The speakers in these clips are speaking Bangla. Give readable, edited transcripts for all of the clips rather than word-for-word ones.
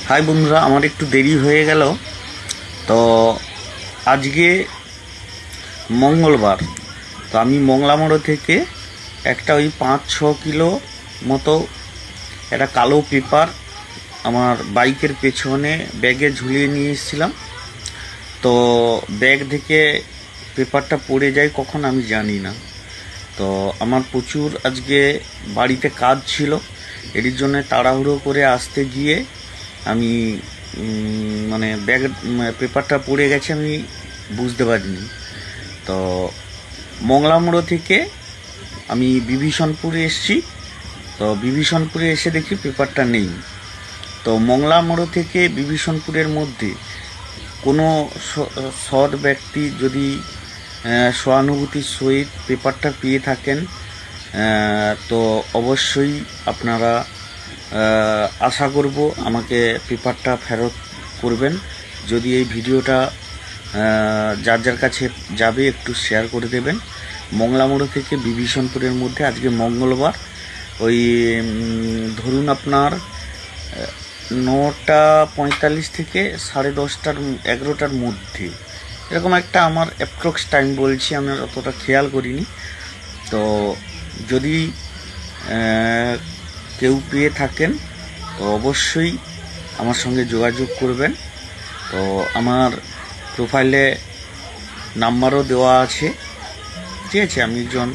হাই বন্ধুরা, আমার একটু দেরি হয়ে গেল। তো আজকে মঙ্গলবার, তো আমি মংলা মোড় থেকে একটা ওই 5-6 কিলো মতো একটা কালো পেপার আমার বাইকের পেছনে ব্যাগে ঝুলিয়ে নিয়ে এসেছিলাম। তো ব্যাগ থেকে পেপারটা পড়ে যায় কখন আমি জানি না। তো আমার প্রচুর আজকে বাড়িতে কাজ ছিল, এর জন্য তাড়াহুড়ো করে আসতে গিয়ে আমি মানে ব্যাগ পেপারটা পড়ে গেছে, আমি বুঝতে পারিনি। তো মংলা মোড় থেকে আমি বিভীষণপুরে এসেছি। তো বিভীষণপুরে এসে দেখি পেপারটা নেই। তো মংলা মোড় থেকে বিভীষণপুরের মধ্যে কোনো সৎ ব্যক্তি যদি সহানুভূতির সহিত পেপারটা পেয়ে থাকেন, তো অবশ্যই আপনারা আশা করব আমাকে পেপারটা ফেরত করবেন। যদি এই ভিডিওটা যার যার কাছে যাবে একটু শেয়ার করে দেবেন। মংলা মোড় থেকে বিভীষণপুরের মধ্যে আজকে মঙ্গলবার ওই ধরুন আপনার 9:45 থেকে 10:30 11টার মধ্যে, এরকম একটা আমার অ্যাপ্রক্স টাইম বলছি, আমি অতটা খেয়াল করিনি। তো যদি কেউ পেয়ে থাকেন তো অবশ্যই আমার সঙ্গে যোগাযোগ করবেন। তো আমার প্রোফাইলে নাম্বারও দেওয়া আছে, ঠিক আছে। আমি একজন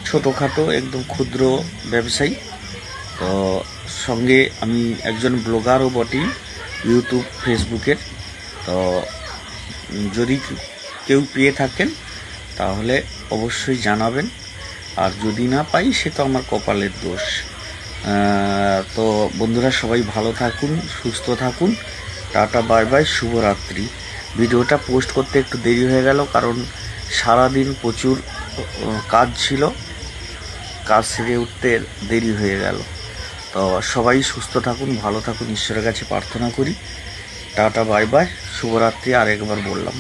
ছোটোখাটো একদম ক্ষুদ্র ব্যবসায়ী, তো সঙ্গে আমি একজন ব্লগারও বটি, ইউটিউব ফেসবুকের। তো যদি কেউ পেয়ে থাকেন তাহলে অবশ্যই জানাবেন, আর যদি না পাই সে তো আমার কপালের দোষ। তো বন্ধুরা সবাই ভালো থাকুন, সুস্থ থাকুন, টাটা বাই বাই, শুভরাত্রি। ভিডিওটা পোস্ট করতে একটু দেরি হয়ে গেল, কারণ সারাদিন প্রচুর কাজ ছিল, কাজ সেরে উঠতে দেরি হয়ে গেল। তো সবাই সুস্থ থাকুন, ভালো থাকুন, ঈশ্বরের কাছে প্রার্থনা করি। টাটা বাই বাই, শুভরাত্রি আর একবার বললাম।